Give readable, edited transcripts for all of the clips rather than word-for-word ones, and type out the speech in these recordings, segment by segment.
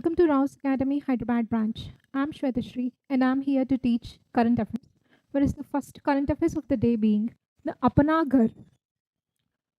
Welcome to Raos Academy, Hyderabad Branch. I'm Swetha and I'm here to teach current affairs. Whereas the first current affairs of the day being the Apanagar.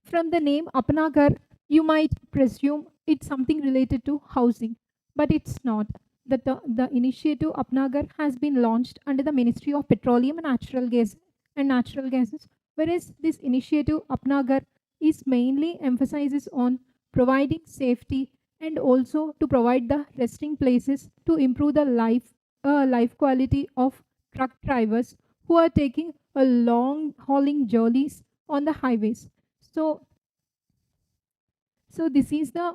From the name Apanagar, you might presume it's something related to housing, but it's not. The initiative Apanagar has been launched under the Ministry of Petroleum and Natural Gases, whereas this initiative Apanagar is mainly emphasizes on providing safety and also to provide the resting places to improve the life quality of truck drivers who are taking a long hauling journeys on the highways. So, so this is the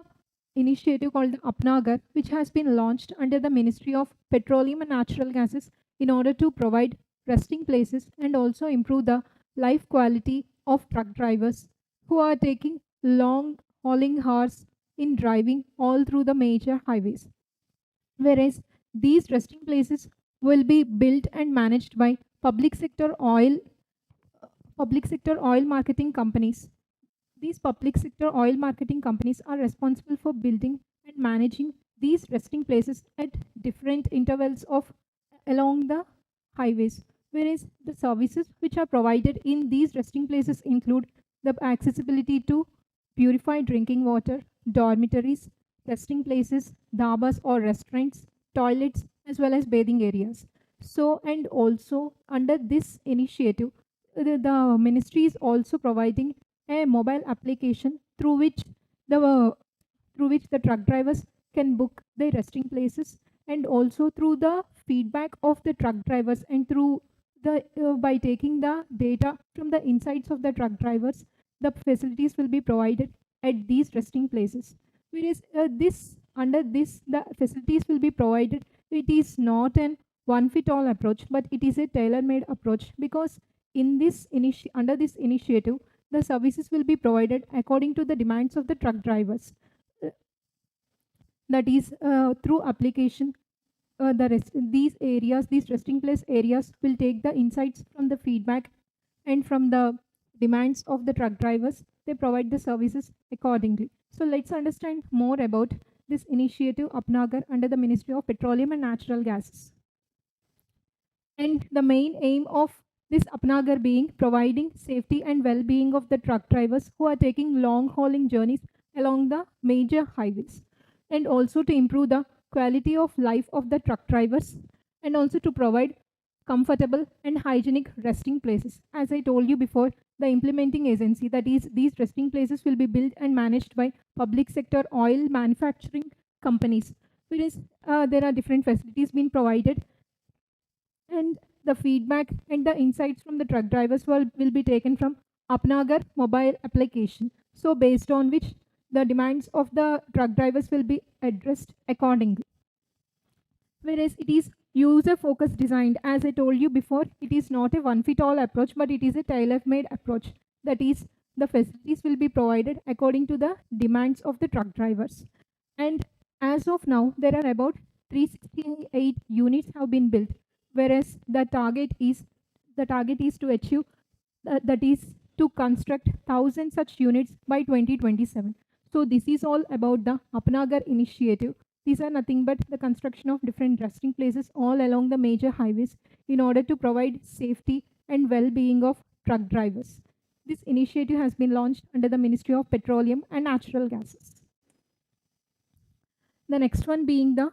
initiative called the Apnagar, which has been launched under the Ministry of Petroleum and Natural Gases in order to provide resting places and also improve the life quality of truck drivers who are taking long hauling hours in driving all through the major highways. Whereas these resting places will be built and managed by public sector oil marketing companies. These public sector oil marketing companies are responsible for building and managing these resting places at different intervals of along the highways. Whereas the services which are provided in these resting places include the accessibility to purified drinking water, dormitories, resting places, dhabas or restaurants, toilets, as well as bathing areas. So, and also under this initiative, the ministry is also providing a mobile application the through which the truck drivers can book their resting places, and also through the feedback of the truck drivers and through the by taking the data from the insights of the truck drivers, the facilities will be provided at these resting places. Whereas this under this the facilities will be provided, it is not an one fit all approach, but it is a tailor made approach, because under this initiative the services will be provided according to the demands of the truck drivers. That is through application. These resting place areas will take the insights from the feedback and from the demands of the truck drivers. They provide the services accordingly. So let's understand more about this initiative Apnagar under the Ministry of Petroleum and Natural Gases. And the main aim of this Apnagar being providing safety and well-being of the truck drivers who are taking long hauling journeys along the major highways, and also to improve the quality of life of the truck drivers, and also to provide comfortable and hygienic resting places. As I told you before, the implementing agency, that is, these resting places will be built and managed by public sector oil manufacturing companies, whereas there are different facilities being provided, and the feedback and the insights from the truck drivers will be taken from Apnagar mobile application. So based on which the demands of the truck drivers will be addressed accordingly. Whereas it is user focused designed, as I told you before, it is not a one fit all approach, but it is a tailor made approach. That is, the facilities will be provided according to the demands of the truck drivers. And as of now, there are about 368 units have been built, whereas the target is to achieve that is to construct 1,000 such units by 2027. So this is all about the Apnagar initiative. These are nothing but the construction of different resting places all along the major highways in order to provide safety and well-being of truck drivers. This initiative has been launched under the Ministry of Petroleum and Natural Gases. The next one being the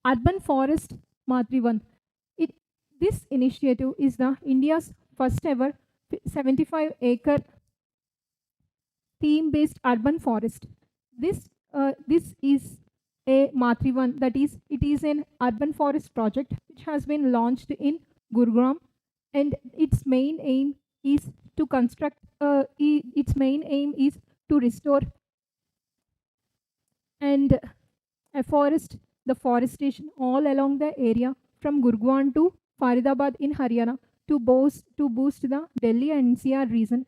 Urban Forest Matrivan. This initiative is the India's first ever 75-acre theme-based urban forest. This is a Matrivan, that is, it is an urban forest project which has been launched in Gurugram, and its main aim is to construct. Its main aim is to restore and afforest the forestation all along the area from Gurgaon to Faridabad in Haryana to boost the Delhi and NCR region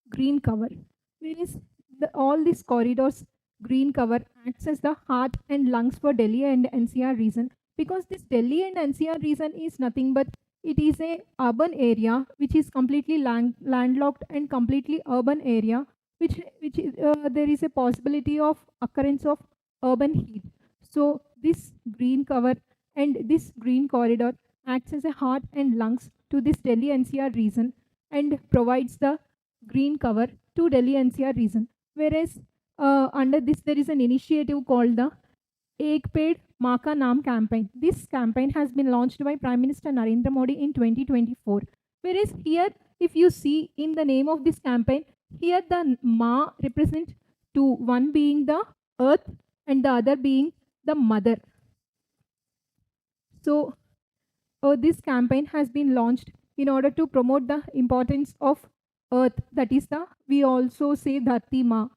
green cover. Whereas all these corridors green cover acts as the heart and lungs for Delhi and NCR region, because this Delhi and NCR region is nothing but it is a urban area which is completely landlocked and completely urban area, which there is a possibility of occurrence of urban heat. So this green cover and this green corridor acts as a heart and lungs to this Delhi NCR region and provides the green cover to Delhi NCR region. Whereas under this there is an initiative called the Ek Ped Maa Ka Naam campaign. This campaign has been launched by Prime Minister Narendra Modi in 2024. Whereas here, if you see in the name of this campaign, here the Ma represent two, one being the earth and the other being the mother. So this campaign has been launched in order to promote the importance of earth, that is the, we also say Dharti Ma,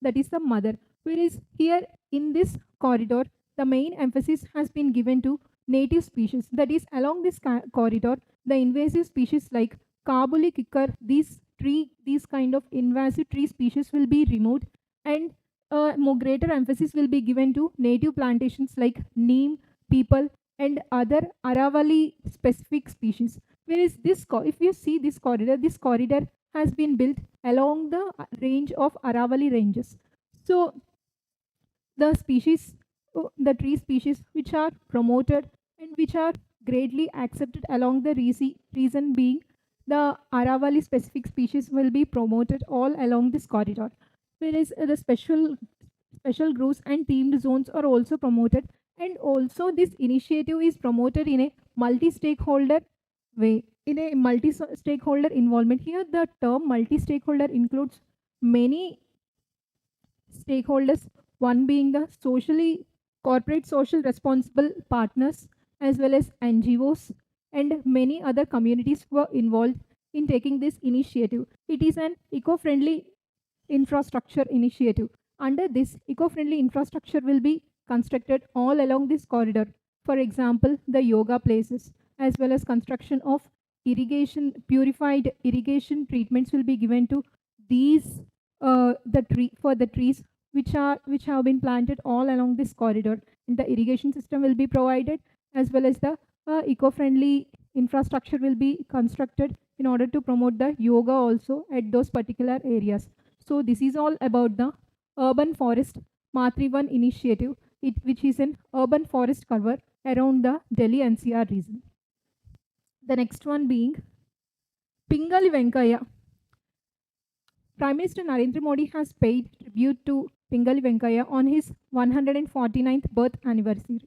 that is the mother. Whereas here in this corridor, the main emphasis has been given to native species, that is along this corridor, the invasive species like Kabuli kicker, these kind of invasive tree species will be removed, and more greater emphasis will be given to native plantations like neem, people, and other Aravali specific species. Whereas if you see this corridor has been built along the range of Aravali ranges. So the species, the tree species which are promoted and which are greatly accepted along the reason being the Aravali specific species will be promoted all along this corridor. Whereas the special groves and themed zones are also promoted, and also this initiative is promoted in a multi-stakeholder way, in a multi-stakeholder involvement. Here the term multi-stakeholder includes many stakeholders, one being the corporate social responsible partners, as well as NGOs and many other communities were involved in taking this initiative. It is an eco-friendly infrastructure initiative. Under this, eco-friendly infrastructure will be constructed all along this corridor. For example, the yoga places, as well as construction of purified irrigation treatments will be given to these for the trees which have been planted all along this corridor. And the irrigation system will be provided, as well as the eco-friendly infrastructure will be constructed in order to promote the yoga also at those particular areas. So this is all about the Urban Forest Matrivan initiative, which is an urban forest cover around the Delhi NCR region. The next one being Pingali Venkaya. Prime Minister Narendra Modi has paid tribute to Pingali Venkaya on his 149th birth anniversary.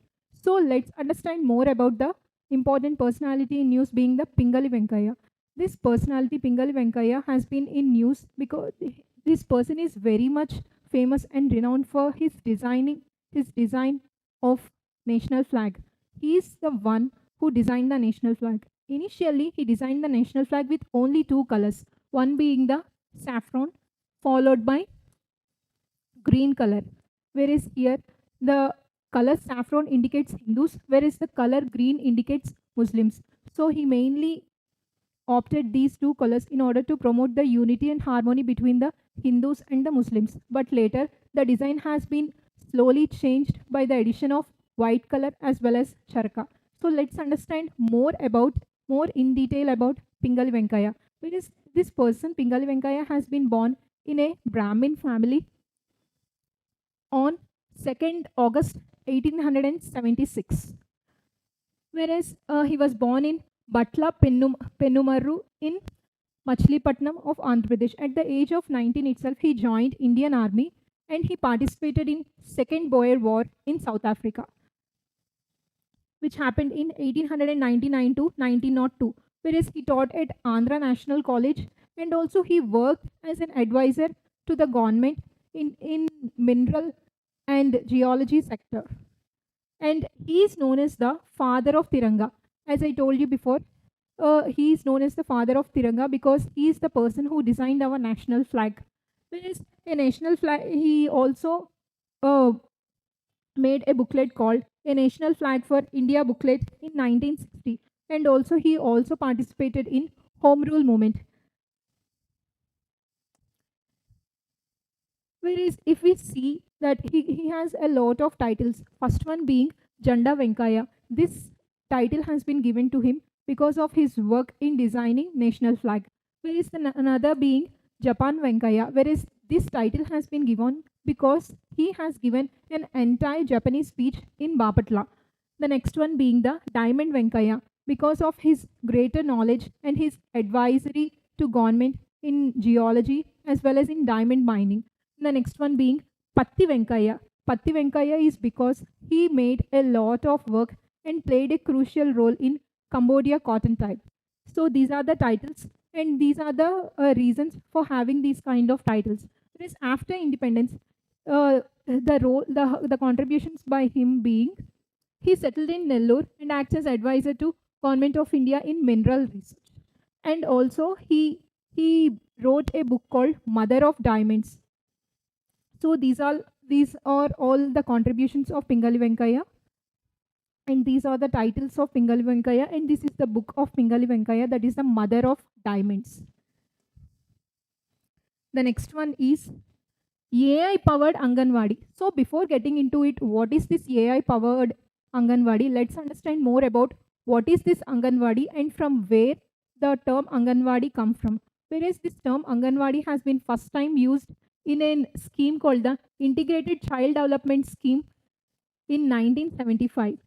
So let's understand more about the important personality in news being the Pingali Venkaya. This personality, Pingali Venkaya, has been in news because this person is very much famous and renowned for his design of national flag. He is the one who designed the national flag. Initially, he designed the national flag with only two colors, one being the saffron followed by green color. Whereas here, the color saffron indicates Hindus, whereas the color green indicates Muslims. So he mainly opted these two colors in order to promote the unity and harmony between the Hindus and the Muslims. But later, the design has been slowly changed by the addition of white color as well as charka. So let's understand more in detail about Pingali Venkaya. Because this person, Pingali Venkaya, has been born in a Brahmin family on 2nd August 1876. Whereas he was born in Batla Pennumarru in Machilipatnam of Andhra Pradesh. At the age of 19 itself, he joined Indian Army and he participated in Second Boer War in South Africa, which happened in 1899 to 1902. Whereas he taught at Andhra National College, and also he worked as an advisor to the government in mineral and geology sector. And he is known as the father of Tiranga. As I told you before, he is known as the father of Tiranga because he is the person who designed our national flag. Whereas a national flag, he also made a booklet called A National Flag for India booklet in 1960. And also he also participated in Home Rule movement. Whereas if we see that he has a lot of titles, first one being Janda Venkaya. This title has been given to him because of his work in designing national flag. Whereas another being Japan Venkaya, whereas this title has been given because he has given an entire Japanese speech in Bapatla. The next one being the Diamond Venkaya, because of his greater knowledge and his advisory to government in geology as well as in diamond mining. The next one being Patti Venkaya. Patti Venkaya is because he made a lot of work and played a crucial role in Cambodia cotton type. So these are the titles and these are the reasons for having these kind of titles. Whereas after independence, the contributions by him being, he settled in Nellore and acts as advisor to Government of India in mineral research. And also he wrote a book called Mother of Diamonds. So these are all the contributions of Pingali Venkaya. And these are the titles of Pingali Venkaya, and this is the book of Pingali Venkaya, that is the Mother of Diamonds. The next one is AI powered Anganwadi. So before getting into it, what is this AI powered Anganwadi? Let's understand more about what is this Anganwadi and from where the term Anganwadi come from. Whereas this term Anganwadi has been first time used in a scheme called the Integrated Child Development Scheme in 1975.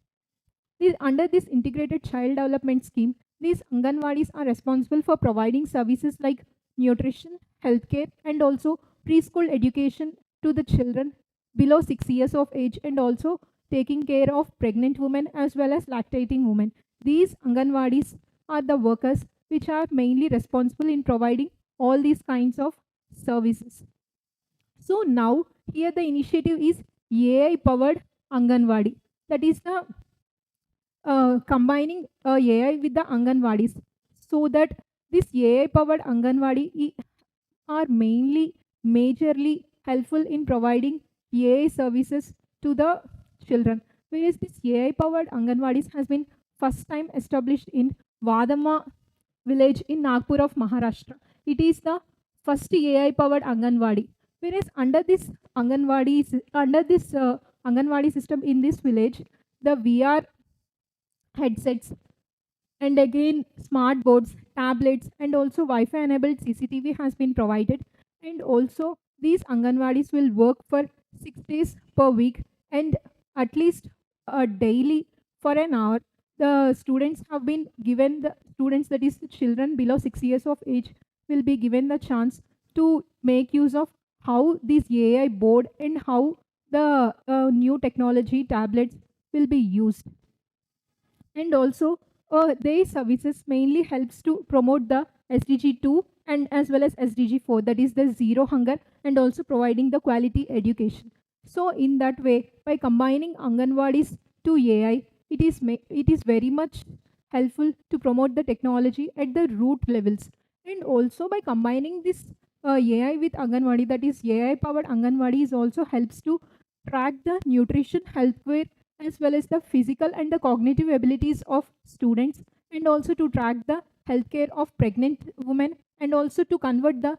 Under this Integrated Child Development Scheme, these Anganwadis are responsible for providing services like nutrition, healthcare, and also preschool education to the children below 6 years of age, and also taking care of pregnant women as well as lactating women. These Anganwadis are the workers which are mainly responsible in providing all these kinds of services. So now here the initiative is AI powered Anganwadi. That is the combining AI with the Anganwadis, so that this AI powered Anganwadi are majorly helpful in providing AI services to the children. Whereas this AI powered Anganwadis has been first time established in Vadama village in Nagpur of Maharashtra. It is the first AI powered Anganwadi. Whereas under this Anganwadi system in this village, the VR headsets and again smart boards, tablets, and also Wi-Fi enabled CCTV has been provided. And also these Anganwadis will work for 6 days per week and at least daily for an hour. The students have been given, the students, that is the children below 6 years of age, will be given the chance to make use of how this AI board and how the new technology tablets will be used. And also their services mainly helps to promote the SDG 2 and as well as SDG 4, that is the zero hunger, and also providing the quality education. So in that way, by combining Anganwadis to AI, it is very much helpful to promote the technology at the root levels. And also by combining this AI with Anganwadi, that is AI powered Anganwadi, is also helps to track the nutrition, healthcare, as well as the physical and the cognitive abilities of students, and also to track the healthcare of pregnant women, and also to convert the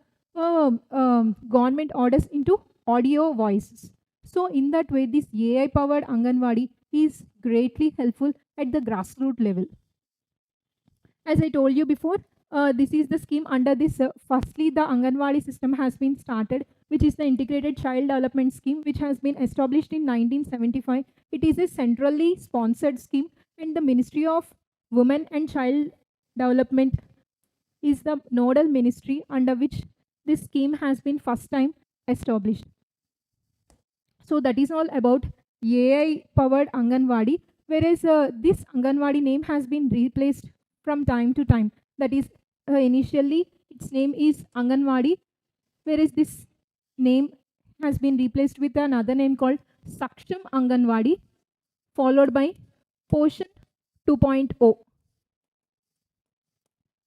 government orders into audio voices. So in that way, this AI powered Anganwadi is greatly helpful at the grassroots level. As I told you before, this is the scheme under this. Firstly, the Anganwadi system has been started, which is the Integrated Child Development Scheme, which has been established in 1975. It is a centrally sponsored scheme, and the Ministry of Women and Child Development is the nodal ministry under which this scheme has been first time established. So that is all about AI powered Anganwadi, whereas this Anganwadi name has been replaced from time to time. That is, initially its name is Anganwadi, whereas this name has been replaced with another name called Saksham Anganwadi, followed by Poshan 2.0.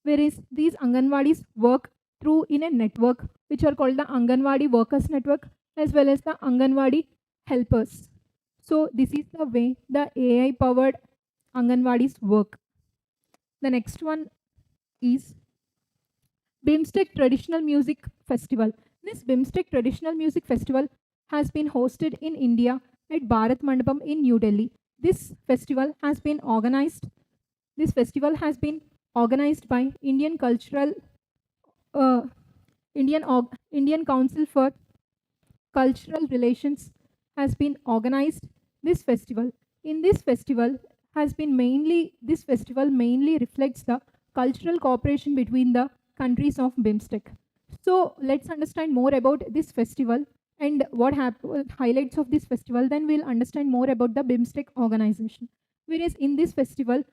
Whereas these Anganwadis work through in a network which are called the Anganwadi Workers Network as well as the Anganwadi Helpers. So this is the way the AI powered Anganwadis work. The next one is BIMSTEC Traditional Music Festival. This BIMSTEC Traditional Music Festival has been hosted in India at Bharat Mandapam in New Delhi. This festival has been organized by Indian Cultural Indian Council for cultural relations has been organized this festival. In this festival this festival mainly reflects the cultural cooperation between the countries of BIMSTEC. So let's understand more about this festival and what highlights of this festival. Then we'll understand more about the BIMSTEC organization. Whereas in this festival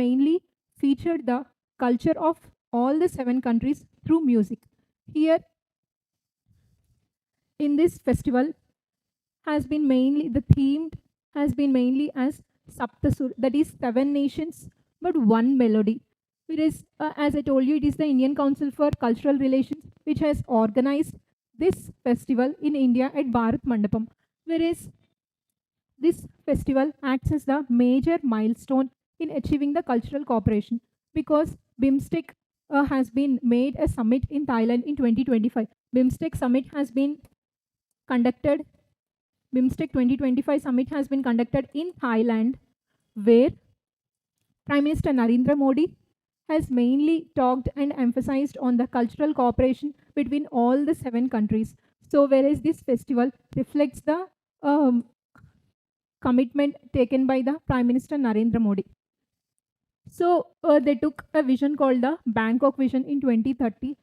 mainly featured the culture of all the 7 countries through music. Here in this festival has been mainly the theme has been mainly as Saptasur, that is 7 nations but one melody. Whereas, as I told you, it is the Indian Council for Cultural Relations which has organized this festival in India at Bharat Mandapam. Whereas this festival acts as the major milestone in achieving the cultural cooperation because BIMSTEC has been made a summit in Thailand in 2025. BIMSTEC summit has been conducted BIMSTEC 2025 summit has been conducted in Thailand, where Prime Minister Narendra Modi has mainly talked and emphasized on the cultural cooperation between all the 7 countries. So, whereas this festival reflects the commitment taken by the Prime Minister Narendra Modi. So, they took a vision called the Bangkok Vision in 2030,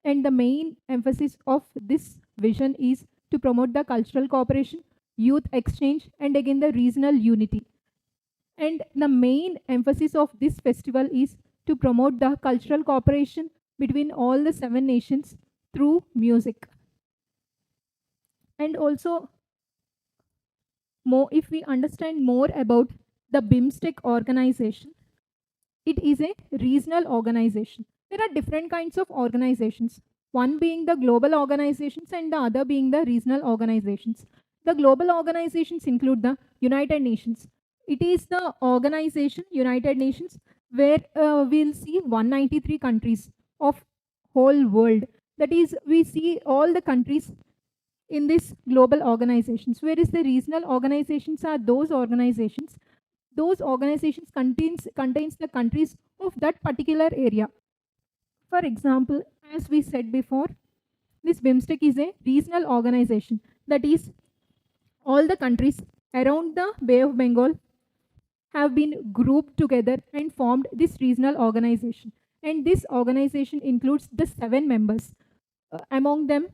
and the main emphasis of this vision is to promote the cultural cooperation, youth exchange, and again the regional unity. And the main emphasis of this festival is to promote the cultural cooperation between all the 7 nations through music. And also, if we understand more about the BIMSTEC organization, it is a regional organization. There are different kinds of organizations, one being the global organizations and the other being the regional organizations. The global organizations include the United Nations. It is the organization, United Nations, where we'll see 193 countries of whole world. That is, we see all the countries in this global organizations, whereas the regional organizations are those organizations contains the countries of that particular area. For example, as we said before, this BIMSTEC is a regional organization. That is, all the countries around the Bay of Bengal have been grouped together and formed this regional organization. And this organization includes the 7 members. Among them,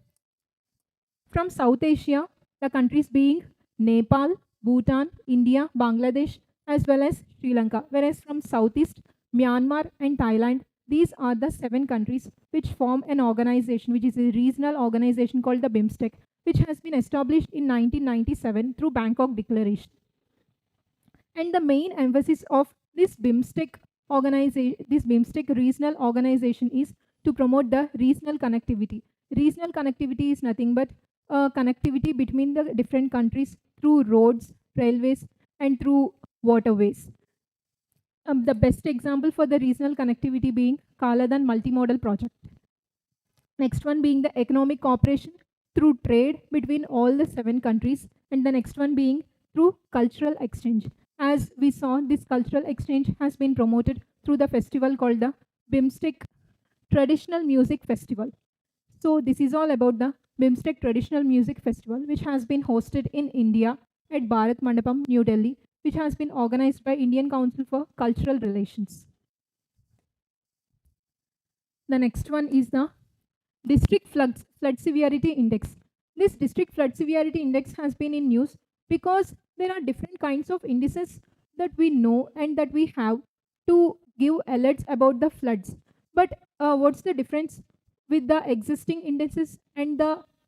from South Asia, the countries being Nepal, Bhutan, India, Bangladesh, as well as Sri Lanka. Whereas from Southeast, Myanmar and Thailand, these are the 7 countries which form an organization, which is a regional organization called the BIMSTEC, which has been established in 1997 through Bangkok Declaration. And the main emphasis of this BIMSTEC regional organization is to promote the regional connectivity. Regional connectivity is nothing but connectivity between the different countries through roads, railways, and through waterways. The best example for the regional connectivity being Kaladan multimodal project. Next one being the economic cooperation through trade between all the 7 countries, and the next one being through cultural exchange. As we saw, this cultural exchange has been promoted through the festival called the BIMSTEC Traditional Music Festival. So this is all about the BIMSTEC Traditional Music Festival, which has been hosted in India at Bharat Mandapam, New Delhi, which has been organized by Indian Council for Cultural Relations. The next one is the District Flood Severity Index. This District Flood Severity Index has been in news because there are different kinds of indices that we know and that we have to give alerts about the floods. But what's the difference with the existing indices and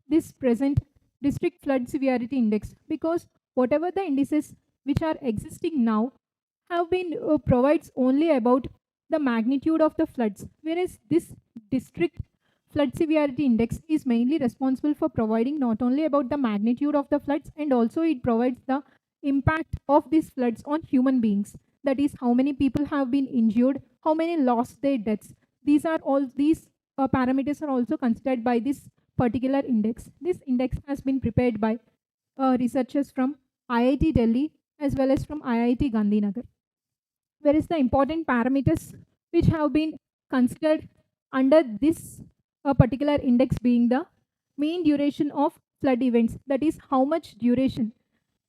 this present District Flood Severity Index? Because whatever the indices which are existing now have been provides only about the magnitude of the floods, whereas this District Flood Severity Index is mainly responsible for providing not only about the magnitude of the floods, and also it provides the impact of these floods on human beings. That is, how many people have been injured, how many lost their deaths. These parameters are also considered by this particular index. This index has been prepared by researchers from IIT Delhi as well as from IIT Gandhinagar. Whereas the important parameters which have been considered under this particular index being the mean duration of flood events, that is how much duration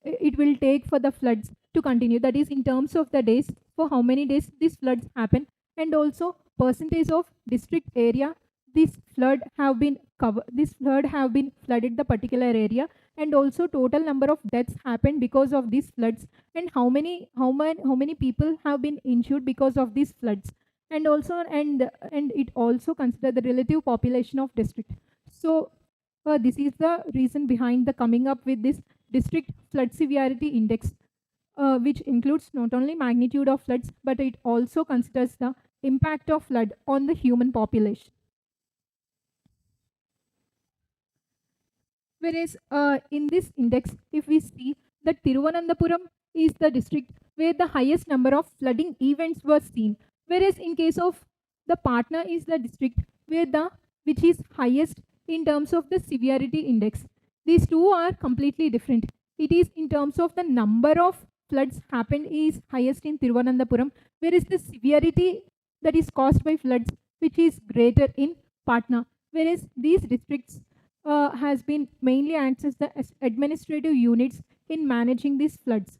it will take for the floods to continue, that is in terms of the days, for how many days these floods happen, and also percentage of district area this flood have been flooded the particular area, and also total number of deaths happened because of these floods, and how many people have been injured because of these floods, and also and it also consider the relative population of district. So this is the reason behind the coming up with this district flood severity index, which includes not only magnitude of floods, but it also considers the impact of flood on the human population. Whereas in this index, if we see that Tiruvananthapuram is the district where the highest number of flooding events were seen, whereas in case of the Patna is the district where the which is highest in terms of the severity index. These two are completely different. It is in terms of the number of floods happened is highest in Tiruvananthapuram, whereas the severity that is caused by floods which is greater in Patna. Whereas these districts has been mainly acts as the administrative units in managing these floods.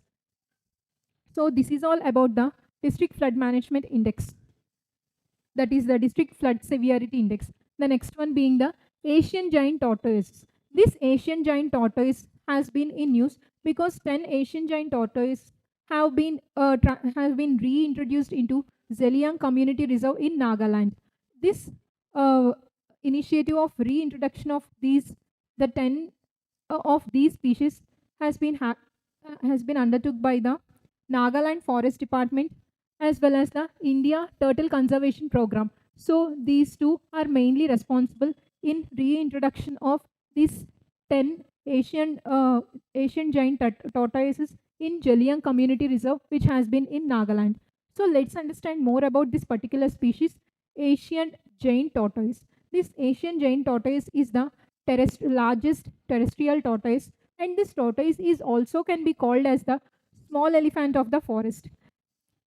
So this is all about the district flood management index, that is the district flood severity index. The next one being the Asian giant tortoise. This Asian giant tortoise has been in news because 10 Asian giant tortoise have been reintroduced into Zeliang Community Reserve in Nagaland. This uh, initiative of reintroduction of the 10 of these species has been undertook by the Nagaland Forest Department as well as the India Turtle Conservation Program. So these two are mainly responsible in reintroduction of these 10 Asian giant tortoises in Jeliang Community Reserve, which has been in Nagaland. So let's understand more about this particular species, Asian giant tortoise. This Asian giant tortoise is the largest terrestrial tortoise, and this tortoise is also can be called as the small elephant of the forest.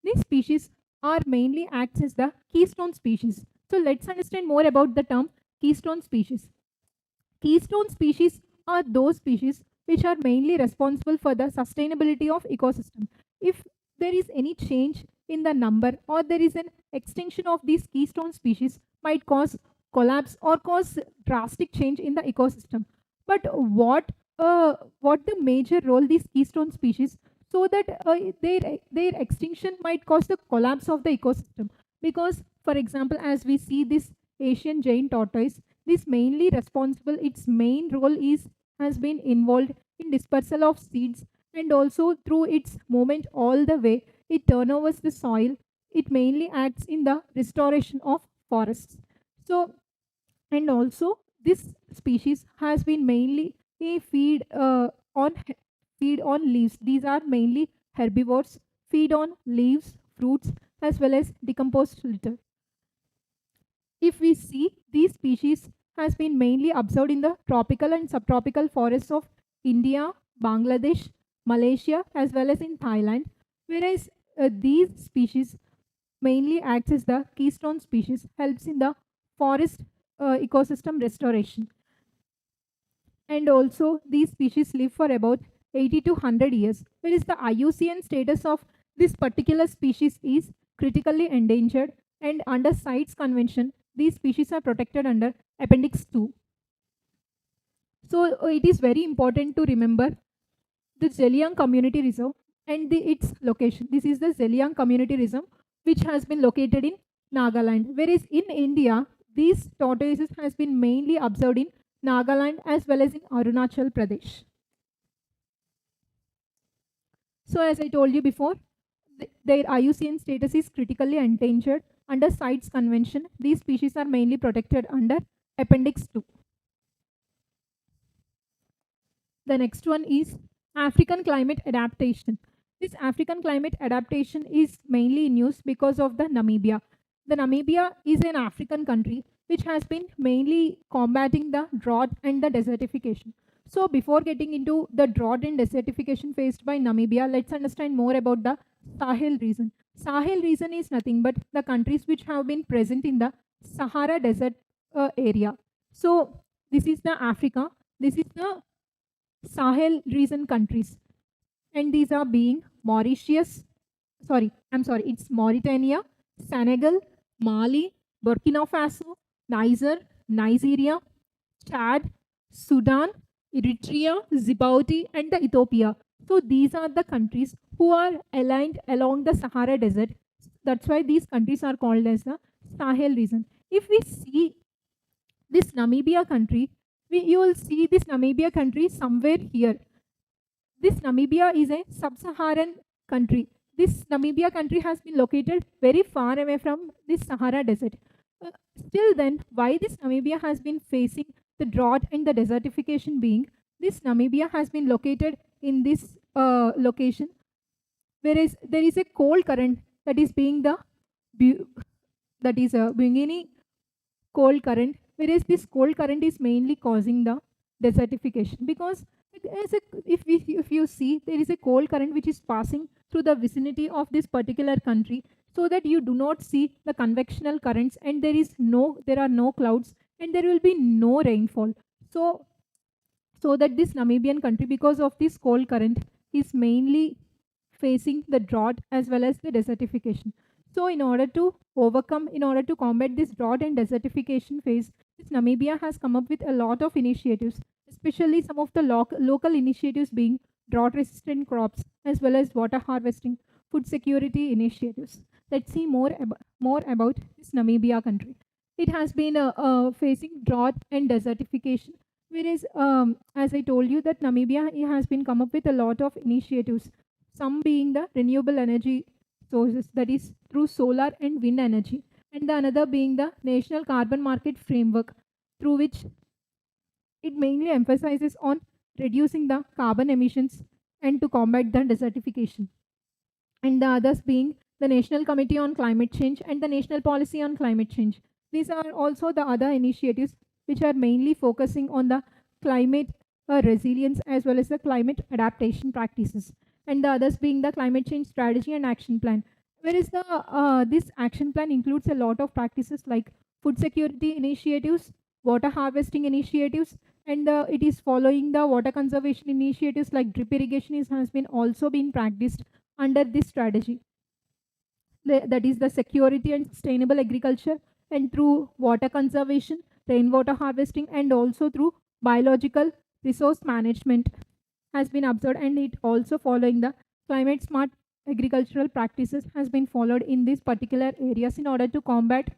These species are mainly acts as the keystone species. So let's understand more about the term keystone species. Keystone species are those species which are mainly responsible for the sustainability of ecosystem. If there is any change in the number or there is an extinction of these keystone species, might cause collapse or cause drastic change in the ecosystem. But what the major role these keystone species, so that their extinction might cause the collapse of the ecosystem, because for example as we see this Asian giant tortoise, this mainly responsible, its main role is has been involved in dispersal of seeds, and also through its movement all the way it turnovers the soil. It mainly acts in the restoration of forests. So and also this species has been mainly a on feed on leaves. These are mainly herbivores, feed on leaves, fruits, as well as decomposed litter. If we see, these species has been mainly observed in the tropical and subtropical forests of India, Bangladesh, Malaysia, as well as in Thailand, whereas these species mainly acts as the keystone species, helps in the forest ecosystem restoration. And also these species live for about 80 to 100 years, whereas the IUCN status of this particular species is critically endangered, and under CITES convention these species are protected under Appendix 2. So it is very important to remember the Zeliang Community Reserve and its location. This is the Zeliang Community Reserve, which has been located in Nagaland, whereas in India these tortoises has been mainly observed in Nagaland as well as in Arunachal Pradesh. So as I told you before, their IUCN status is critically endangered. Under CITES convention, these species are mainly protected under Appendix 2. The next one is African climate adaptation. This African climate adaptation is mainly in use because of the Namibia. The Namibia is an African country which has been mainly combating the drought and the desertification. So before getting into the drought and desertification faced by Namibia, let's understand more about the Sahel region. Sahel region is nothing but the countries which have been present in the Sahara Desert area. So this is the Africa, this is the Sahel region countries, and these are being Mauritius, it's Mauritania, Senegal, Mali, Burkina Faso, Nigeria, Chad, Sudan, Eritrea, Djibouti, and the Ethiopia. So these are the countries who are aligned along the Sahara Desert. That's why these countries are called as the Sahel region. If we see this Namibia country, you will see this Namibia country somewhere here. This Namibia is a sub-Saharan country. This Namibia country has been located very far away from this Sahara Desert. Still then, why this Namibia has been facing the drought and the desertification being, this Namibia has been located in this location, whereas there is a cold current that is being the that is a Bungini cold current, whereas this cold current is mainly causing the desertification, because if you see, there is a cold current which is passing through the vicinity of this particular country, so that you do not see the convectional currents, and there are no clouds, and there will be no rainfall. So that this Namibian country, because of this cold current, is mainly facing the drought as well as the desertification. So in order to combat this drought and desertification phase, this Namibia has come up with a lot of initiatives, especially some of the local initiatives being drought resistant crops as well as water harvesting, food security initiatives. Let's see more about this Namibia country. It has been facing drought and desertification, whereas as I told you that Namibia has been come up with a lot of initiatives, some being the renewable energy sources, that is through solar and wind energy, and the another being the national carbon market framework, through which it mainly emphasizes on reducing the carbon emissions and to combat the desertification, and the others being the National Committee on Climate Change and the National Policy on Climate Change. These are also the other initiatives which are mainly focusing on the climate resilience as well as the climate adaptation practices, and the others being the climate change strategy and action plan. Whereas this action plan includes a lot of practices like food security initiatives, water harvesting initiatives, and it is following the water conservation initiatives like drip irrigation has been also been practiced under this strategy. That is the security and sustainable agriculture, and through water conservation, rainwater harvesting, and also through biological resource management has been observed, and it also following the climate smart agricultural practices has been followed in these particular areas in order to combat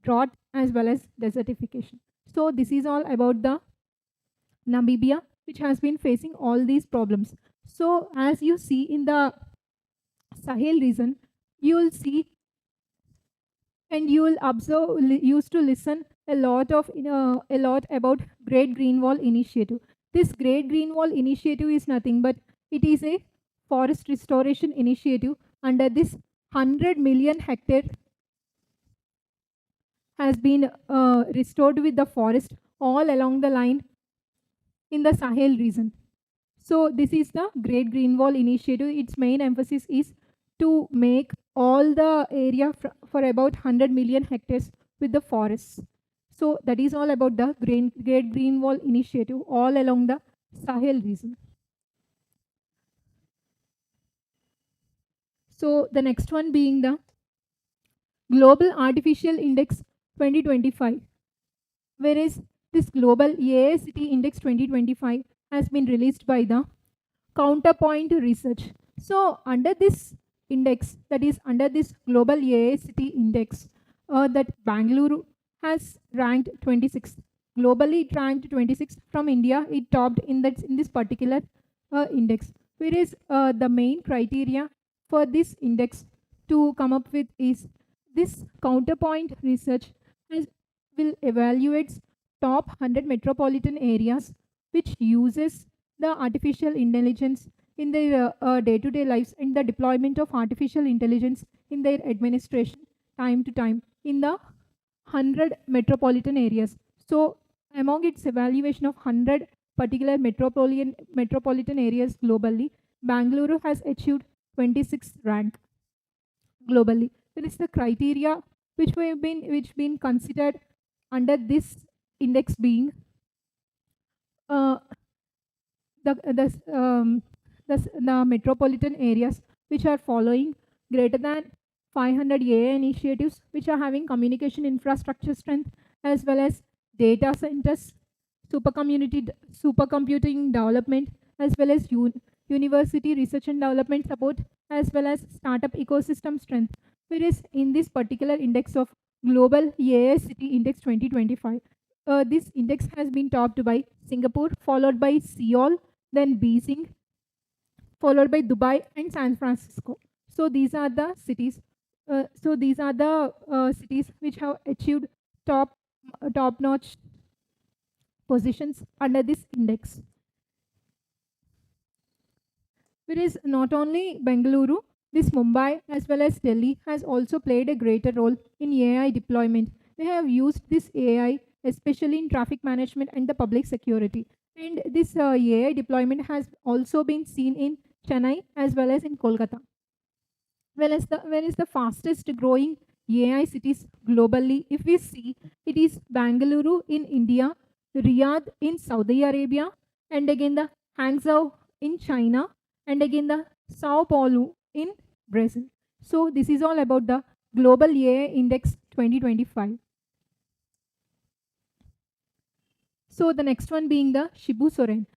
drought as well as desertification. So this is all about the Namibia, which has been facing all these problems. So as you see in the Sahel region, you will see and you will observe, used to listen a lot about Great Green Wall Initiative. This Great Green Wall Initiative is nothing but it is a forest restoration initiative under this 100 million hectare has been restored with the forest all along the line in the Sahel region. So this is the Great Green Wall Initiative. Its main emphasis is to make all the area for about 100 million hectares with the forests. So that is all about the Great Green Wall Initiative all along the Sahel region. So the next one being the Global Artificial Index 2025, whereas this Global AACT Index 2025 has been released by the Counterpoint Research. So under this index, that is under this Global AACT Index, that Bangalore has ranked 26th. Globally, it ranked 26th. From India, it topped in this particular index. Whereas the main criteria for this index to come up with is this Counterpoint Research will evaluate top 100 metropolitan areas which uses the artificial intelligence in their day-to-day lives and the deployment of artificial intelligence in their administration time to time in the 100 metropolitan areas. So among its evaluation of 100 particular metropolitan areas globally, Bangalore has achieved 26th rank globally. There is the criteria which been considered under this index being uh, the, the, the metropolitan areas which are following greater than 500 AI initiatives which are having communication infrastructure strength as well as data centers, supercomputing development as well as university research and development support as well as startup ecosystem strength. Whereas in this particular index of Global AI City Index 2025, this index has been topped by Singapore, followed by Seoul, then Beijing, followed by Dubai and San Francisco. So these are the cities. Cities which have achieved top top-notch positions under this index. Whereas not only Bengaluru, this Mumbai as well as Delhi has also played a greater role in AI deployment. They have used this AI especially in traffic management and the public security. And this AI deployment has also been seen in Chennai as well as in Kolkata. Where is the fastest growing AI cities globally? If we see, it is Bangalore in India, Riyadh in Saudi Arabia, and again the Hangzhou in China, and again the Sao Paulo in Brazil. So this is all about the Global AI Index 2025. So the next one being the Shibu Soren,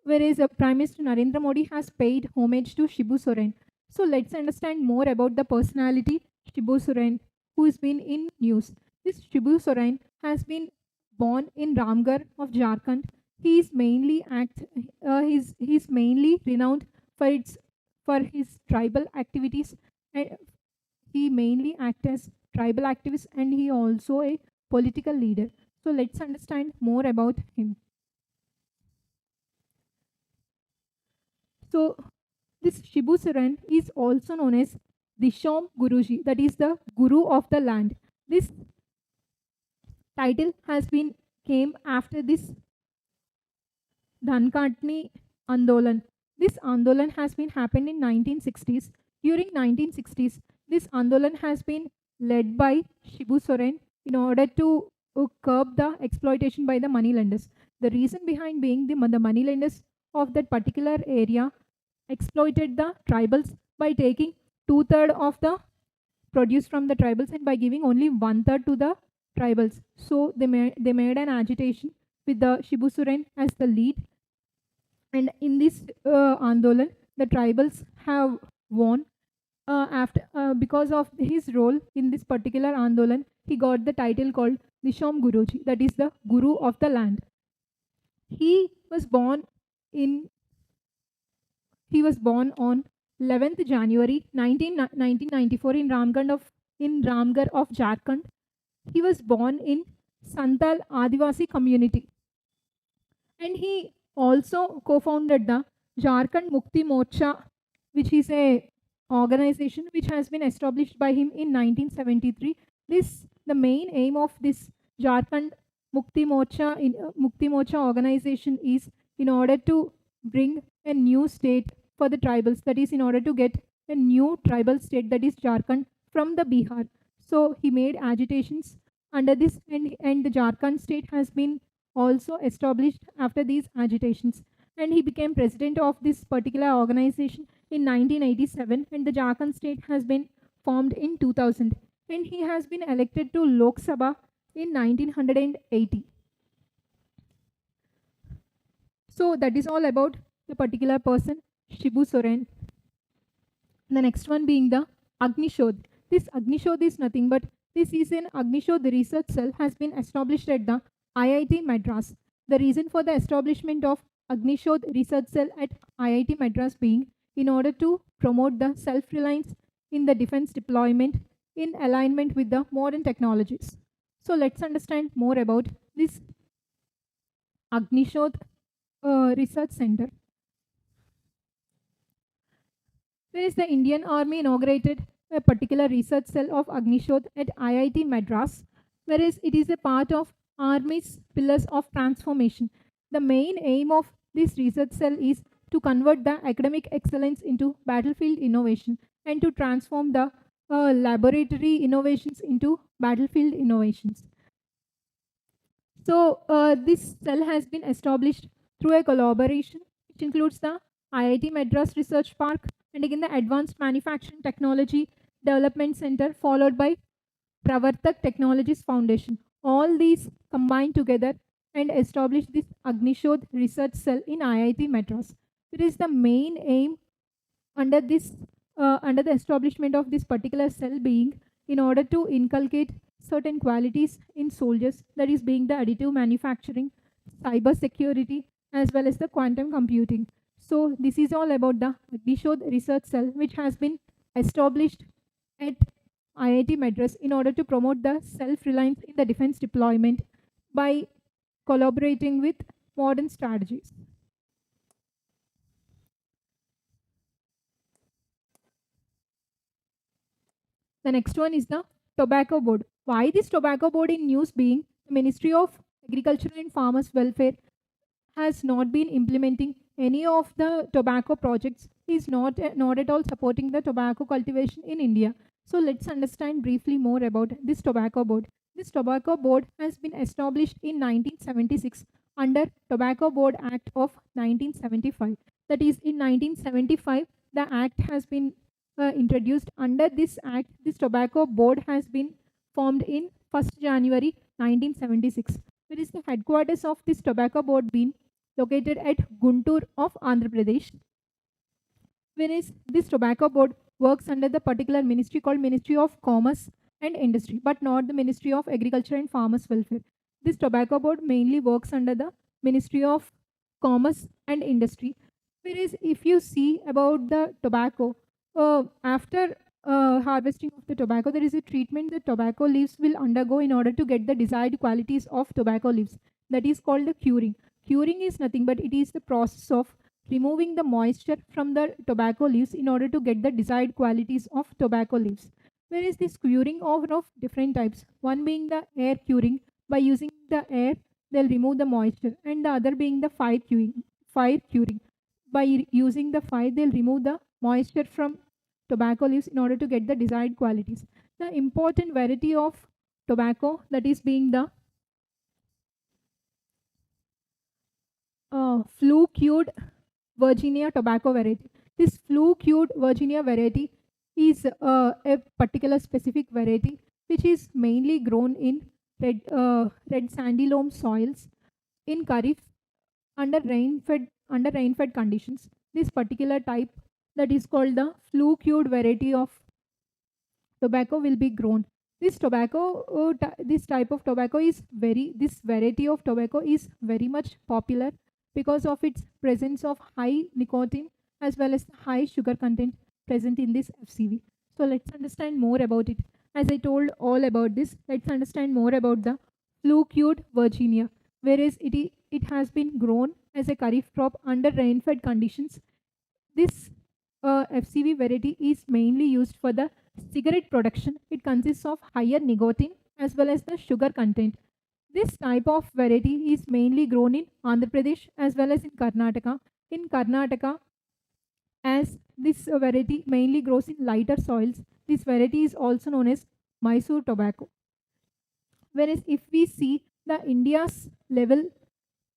whereas Prime Minister Narendra Modi has paid homage to Shibu Soren. So let's understand more about the personality Shibu Soren, who has been in news. This Shibu Soren has been born in Ramgarh of Jharkhand. He is mainly he's mainly renowned for his tribal activities. And he mainly acts as tribal activist and he also a political leader. So let's understand more about him. So this Shibu Soren is also known as Dishom Guruji, that is the Guru of the land. This title has been came after this Dhankatni Andolan. This Andolan has been happened in 1960s. During 1960s, this Andolan has been led by Shibu Soren in order to curb the exploitation by the moneylenders. The reason behind being the moneylenders of that particular area exploited the tribals by taking 2/3 of the produce from the tribals and by giving only 1/3 to the tribals. So they made an agitation with the Shibu Soren as the lead. And in this Andolan, the tribals have won. Because of his role in this particular Andolan, he got the title called Dishom Guruji, that is the Guru of the land. He was born on 11th January 1994 in Ramgarh of Jharkhand. He was born in Santal Adivasi community. And he also co-founded the Jharkhand Mukti Morcha, which is a organization which has been established by him in 1973. The main aim of this Jharkhand Mukti Morcha organization is in order to bring a new state for the tribals, that is in order to get a new tribal state, that is Jharkhand, from the Bihar. So he made agitations under this, and the Jharkhand state has been also established after these agitations. And he became president of this particular organization in 1987, and the Jharkhand state has been formed in 2000. And he has been elected to Lok Sabha in 1980. So that is all about the particular person, Shibu Soren. The next one being the Agnishodh. This Agnishodh is nothing but this is an Agnishodh research cell has been established at the IIT Madras. The reason for the establishment of Agnishodh research cell at IIT Madras being in order to promote the self-reliance in the defense deployment in alignment with the modern technologies. So let's understand more about this Agnishodh Research Center. Whereas the Indian Army inaugurated a particular research cell of Agnishodh at IIT Madras, whereas it is a part of Army's pillars of transformation. The main aim of this research cell is to convert the academic excellence into battlefield innovation and to transform the laboratory innovations into battlefield innovations. So this cell has been established through a collaboration which includes the IIT Madras Research Park and again the Advanced Manufacturing Technology Development Center, followed by Pravartak Technologies Foundation. All these combined together and established this Agnishodh Research Cell in IIT Madras. It is the main aim under this under the establishment of this particular cell being in order to inculcate certain qualities in soldiers, that is being the additive manufacturing, cyber security, as well as the quantum computing. So this is all about the Agnishodh Research Cell, which has been established at IIT Madras in order to promote the self-reliance in the defense deployment by collaborating with modern strategies. The next one is the Tobacco Board. Why this Tobacco Board in news being the Ministry of Agriculture and Farmers Welfare has not been implementing any of the tobacco projects, is not at all supporting the tobacco cultivation in India. So let's understand briefly more about this Tobacco Board. This Tobacco Board has been established in 1976 under Tobacco Board Act of 1975. That is, in 1975, the act has been introduced. Under this act, this Tobacco Board has been formed in 1st January 1976. Where is the headquarters of this Tobacco Board been located at Guntur of Andhra Pradesh. Whereas this Tobacco Board works under the particular ministry called Ministry of Commerce and Industry, but not the Ministry of Agriculture and Farmers Welfare. This Tobacco Board mainly works under the Ministry of Commerce and Industry. Whereas if you see about the tobacco, after harvesting of the tobacco, there is a treatment that tobacco leaves will undergo in order to get the desired qualities of tobacco leaves. That is called the curing. Curing is nothing but it is the process of removing the moisture from the tobacco leaves in order to get the desired qualities of tobacco leaves. Whereas this curing of different types, one being the air curing, by using the air they'll remove the moisture, and the other being the fire curing. By using the fire they'll remove the moisture from tobacco leaves in order to get the desired qualities. The important variety of tobacco, that is being the flue-cured Virginia tobacco variety. This flue-cured Virginia variety is a particular specific variety which is mainly grown in red sandy loam soils in Kharif under rain-fed conditions. This particular type, that is called the flue-cured variety of tobacco, will be grown. This type of tobacco is this variety of tobacco is very much popular because of its presence of high nicotine as well as high sugar content present in this FCV. So let's understand more about it. As I told all about this, let's understand more about the flue-cured Virginia. Whereas it has been grown as a kharif crop under rain-fed conditions. This FCV variety is mainly used for the cigarette production. It consists of higher nicotine as well as the sugar content. This type of variety is mainly grown in Andhra Pradesh as well as in Karnataka. In Karnataka, as this variety mainly grows in lighter soils, this variety is also known as Mysore tobacco. Whereas if we see the India's level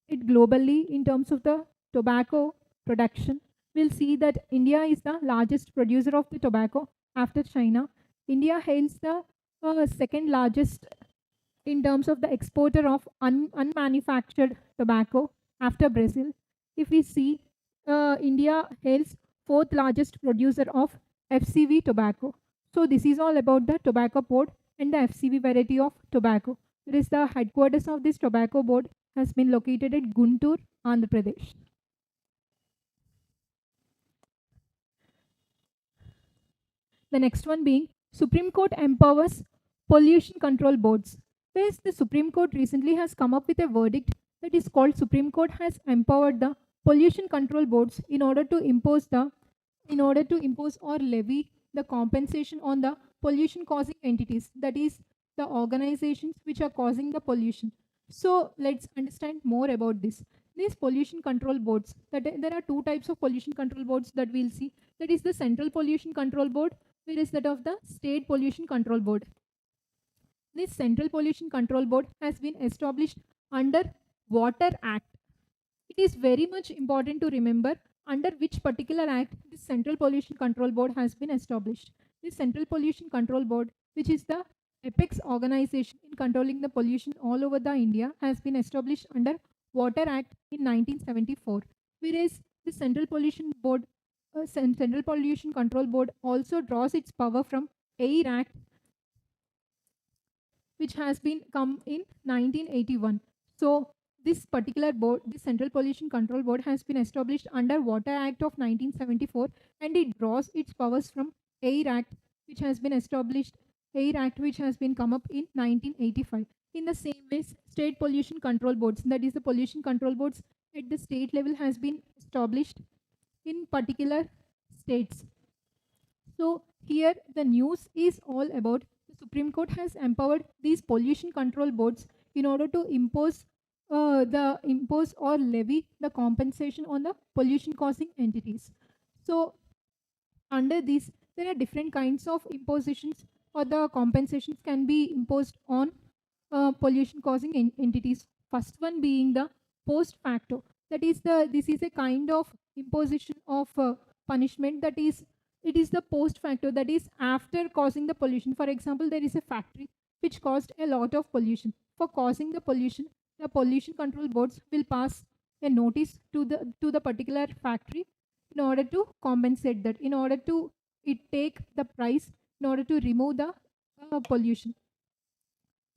it globally in terms of the tobacco production, we'll see that India is the largest producer of the tobacco after China. India hails the second largest in terms of the exporter of unmanufactured tobacco after Brazil. If we see, India hails fourth largest producer of FCV tobacco. So this is all about the tobacco board and the FCV variety of tobacco. It is the headquarters of this tobacco board has been located at Guntur, Andhra Pradesh. The next one being Supreme Court empowers pollution control boards. Whereas the Supreme Court recently has come up with a verdict that is called Supreme Court has empowered the pollution control boards in order to impose or levy the compensation on the pollution causing entities, that is the organizations which are causing the pollution. So let's understand more about this. These pollution control boards, there are two types of pollution control boards that we'll see. That is the Central Pollution Control Board, whereas that of the State Pollution Control Board. This Central Pollution Control Board has been established under Water Act it is very much important to remember under which particular act this Central Pollution Control Board has been established. This Central Pollution Control Board, which is the apex organization in controlling the pollution all over the India, has been established under Water Act in 1974. Whereas the Central Pollution Control Board also draws its power from Air Act, which has been come in 1981. So this particular board, the Central Pollution Control Board, has been established under Water Act of 1974, and it draws its powers from Air Act, which has been established, Air Act, which has been come up in 1985. In the same way, state pollution control boards, that is the pollution control boards at the state level, has been established in particular states. So here the news is all about the Supreme Court has empowered these pollution control boards in order to impose or levy the compensation on the pollution causing entities. So under this, there are different kinds of impositions or the compensations can be imposed on pollution causing entities. First one being the post facto. That is this is a kind of imposition of punishment, that is it is the post facto, that is after causing the pollution. For example, there is a factory which caused a lot of pollution. For causing the pollution control boards will pass a notice to the particular factory in order to compensate that, in order to take the price in order to remove the pollution.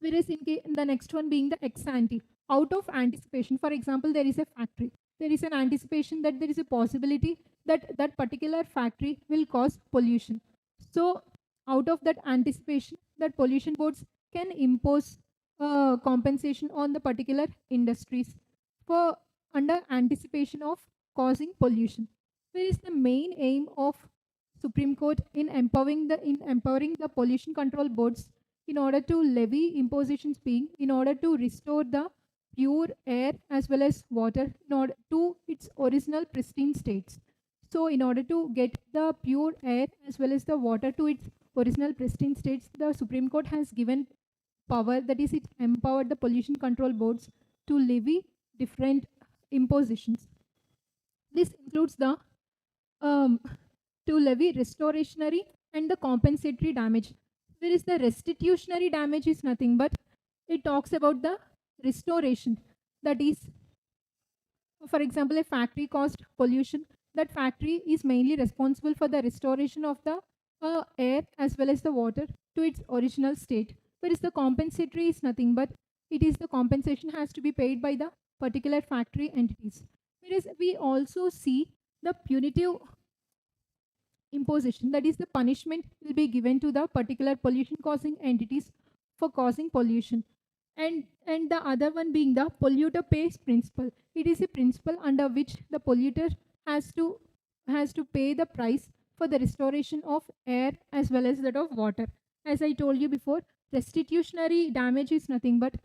Whereas in the next one being the ex ante, out of anticipation. For example, there is a factory, there is an anticipation that there is a possibility that that particular factory will cause pollution. So out of that anticipation, that pollution boards can impose compensation on the particular industries for under anticipation of causing pollution. Where is the main aim of Supreme Court in empowering the pollution control boards in order to levy impositions, being in order to restore the pure air as well as water in order to its original pristine states. So in order to get the pure air as well as the water to its original pristine states, the Supreme Court has given power, that is it empowered the pollution control boards to levy different impositions. This includes the to levy restorationary and the compensatory damage. Whereas the restitutionary damage is nothing but it talks about the restoration. That is, for example, a factory caused pollution. That factory is mainly responsible for the restoration of the air as well as the water to its original state. Whereas the compensatory is nothing but it is the compensation has to be paid by the particular factory entities. Whereas we also see the punitive imposition, that is the punishment will be given to the particular pollution causing entities for causing pollution. And the other one being the polluter pays principle. It is a principle under which the polluter has to pay the price for the restoration of air as well as that of water. As I told you before, restitutionary damage is nothing but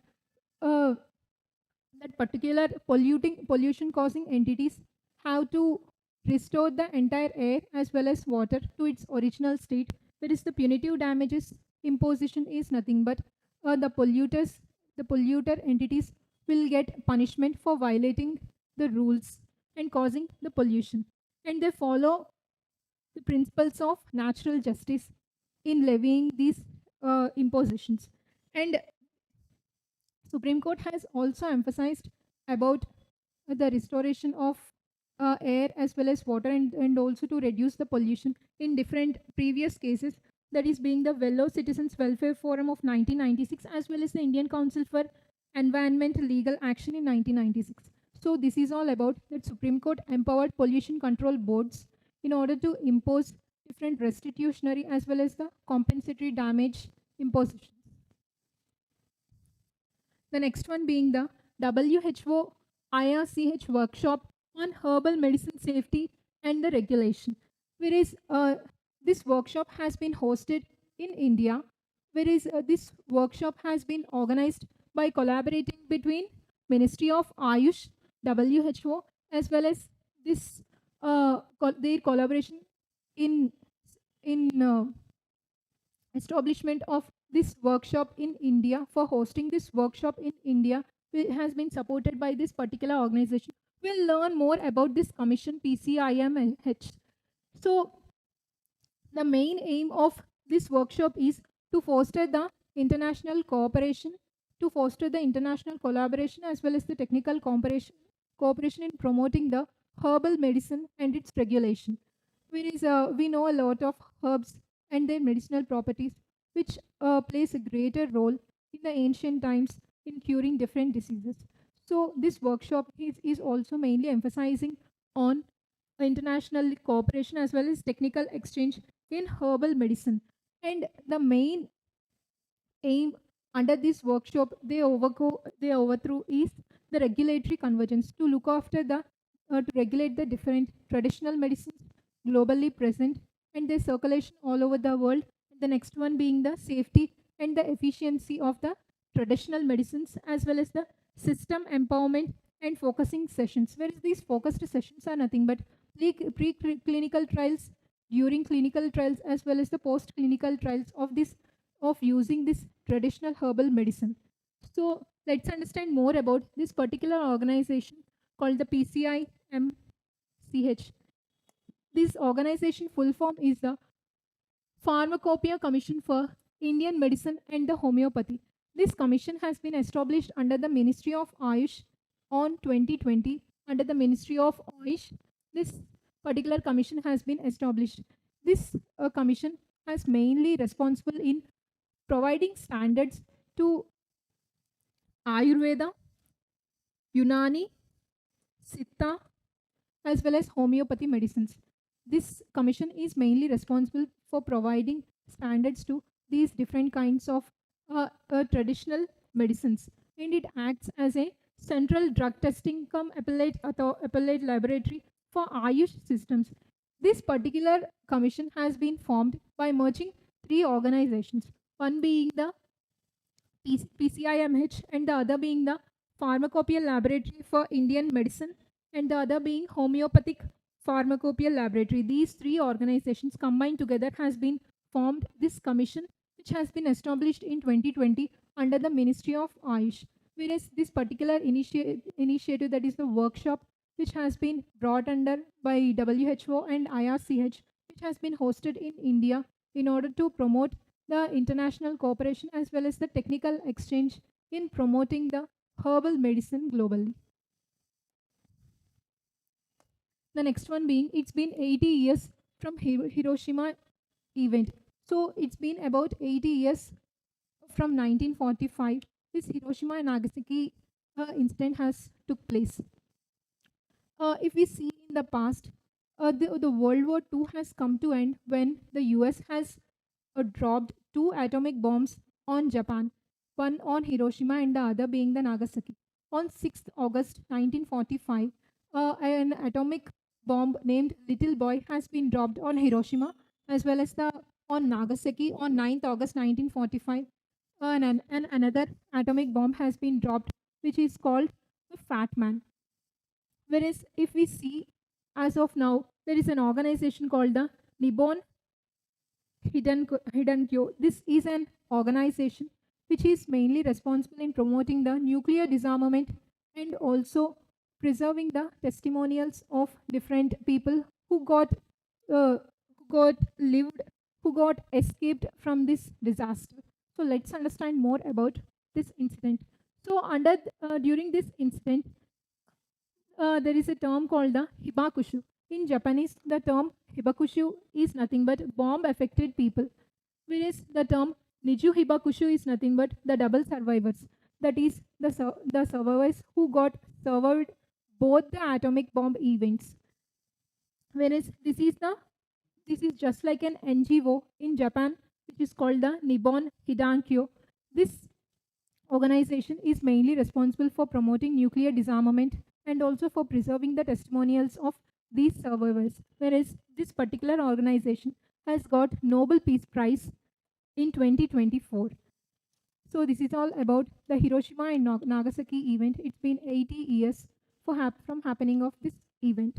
that particular pollution causing entities have to restore the entire air as well as water to its original state. Whereas the punitive damages imposition is nothing but the polluter entities will get punishment for violating the rules and causing the pollution. And they follow the principles of natural justice in levying these impositions. And Supreme Court has also emphasized about the restoration of air as well as water, and also to reduce the pollution in different previous cases, that is being the Fellow Citizens Welfare Forum of 1996 as well as the Indian Council for Environment Legal Action in 1996. So this is all about that Supreme Court empowered pollution control boards in order to impose different restitutionary as well as the compensatory damage impositions. The next one being the WHO IRCH workshop on herbal medicine safety and the regulation. Whereas this workshop has been hosted in India, whereas this workshop has been organized by collaborating between Ministry of Ayush, WHO, as well as this their collaboration in establishment of this workshop in India. For hosting this workshop in India, it has been supported by this particular organization We'll learn more about this commission PCIMH. So the main aim of this workshop is to foster the international cooperation, to foster the international collaboration as well as the technical cooperation in promoting the herbal medicine and its regulation. We know a lot of herbs and their medicinal properties, which plays a greater role in the ancient times in curing different diseases. So this workshop is also mainly emphasizing on international cooperation as well as technical exchange in herbal medicine. And the main aim under this workshop they overthrew is the regulatory convergence to look after the to regulate the different traditional medicines globally present and their circulation all over the world. The next one being the safety and the efficiency of the traditional medicines as well as the system empowerment and focusing sessions. Whereas these focused sessions are nothing but pre-clinical trials, during clinical trials, as well as the post-clinical trials of using this traditional herbal medicine. So let's understand more about this particular organization called the PCIMCH. This organization full form is the Pharmacopoeia Commission for Indian Medicine and the Homeopathy. This commission has been established under the Ministry of Ayush on 2020. Under the Ministry of Ayush, this particular commission has been established. This commission has mainly responsible in providing standards to Ayurveda, Unani, Siddha, as well as homeopathy medicines. This commission is mainly responsible for providing standards to these different kinds of traditional medicines, and it acts as a central drug testing cum appellate laboratory for Ayush systems. This particular commission has been formed by merging three organizations, one being the PCIMH and the other being the Pharmacopoeia Laboratory for Indian Medicine and the other being Homeopathic Pharmacopoeia Laboratory. These three organizations combined together has been formed this commission, which has been established in 2020 under the Ministry of Ayush. Whereas this particular initiative, that is the workshop, which has been brought under by WHO and IRCH, which has been hosted in India in order to promote the international cooperation as well as the technical exchange in promoting the herbal medicine globally. The next one being, it's been 80 years from Hiroshima event. So it's been about 80 years from 1945. This Hiroshima and Nagasaki incident has took place. If we see in the past, the World War II has come to end when the US has dropped two atomic bombs on Japan, one on Hiroshima and the other being the Nagasaki. On 6th August 1945, an atomic bomb named Little Boy has been dropped on Hiroshima as well as on Nagasaki on 9th August 1945. And another atomic bomb has been dropped, which is called the Fat Man. Whereas if we see, as of now, there is an organization called the Nippon Hidankyo. This is an organization which is mainly responsible in promoting the nuclear disarmament and also preserving the testimonials of different people who got escaped from this disaster. So let's understand more about this incident. So during this incident, there is a term called the hibakushu. In Japanese, the term hibakushu is nothing but bomb affected people, whereas the term niju hibakushu is nothing but the double survivors. That is the survivors who got survived both the atomic bomb events. Whereas this is just like an NGO in Japan, which is called the Nippon Hidankyo. This organization is mainly responsible for promoting nuclear disarmament and also for preserving the testimonials of these survivors. Whereas this particular organization has got Nobel Peace Prize in 2024. So this is all about the Hiroshima and Nagasaki event. It's been 80 years from happening of this event.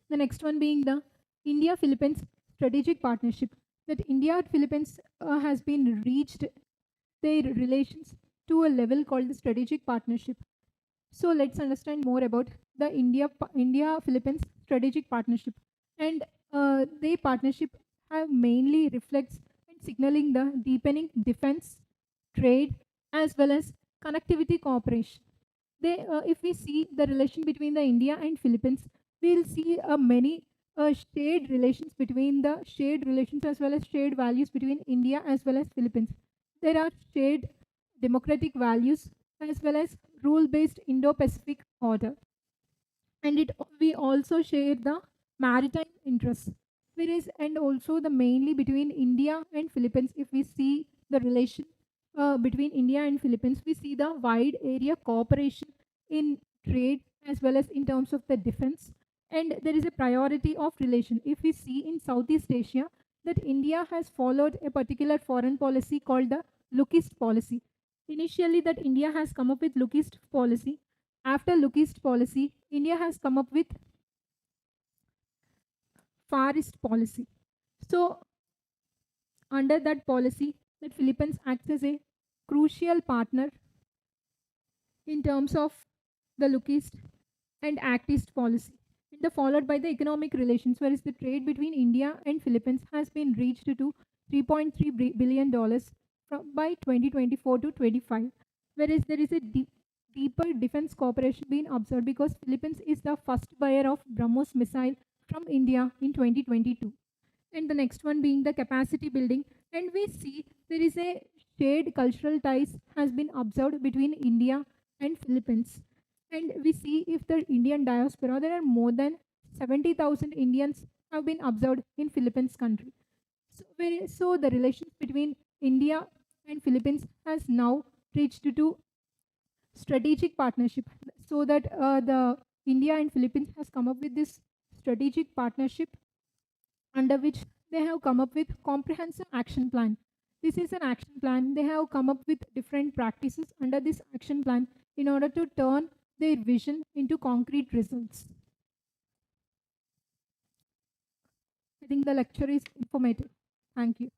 The next one being the India-Philippines strategic partnership. That India-Philippines has been reached their relations to a level called the strategic partnership. So let's understand more about the India-Philippines strategic partnership. And their partnership have mainly reflects and signaling the deepening defense, trade, as well as connectivity cooperation. If we see the relation between the India and Philippines, we'll see many shared relations between the shared relations as well as shared values between India as well as Philippines. There are shared democratic values as well as rule-based Indo-Pacific order, and we also share the maritime interests. Whereas and also the mainly between India and Philippines, if we see the relation between India and Philippines, we see the wide area cooperation in trade as well as in terms of the defense, and there is a priority of relation. If we see in Southeast Asia, that India has followed a particular foreign policy called the Look East policy. Initially, that India has come up with Look East policy. After Look East policy, India has come up with Far East policy. So, under that policy, that Philippines acts as a crucial partner in terms of the Look East and Act East policy. And followed by the economic relations, whereas the trade between India and Philippines has been reached to $3.3 billion by 2024 to 25. Whereas there is a deeper defense cooperation being observed because Philippines is the first buyer of BrahMos missile from India in 2022. And the next one being the capacity building. And we see there is a shared cultural ties has been observed between India and Philippines. And we see if the Indian diaspora, there are more than 70,000 Indians have been observed in Philippines country. So the relations between India and Philippines has now reached to strategic partnership. So that the India and Philippines has come up with this strategic partnership under which they have come up with comprehensive action plan. This is an action plan. They have come up with different practices under this action plan in order to turn their vision into concrete results. I think the lecture is informative. Thank you.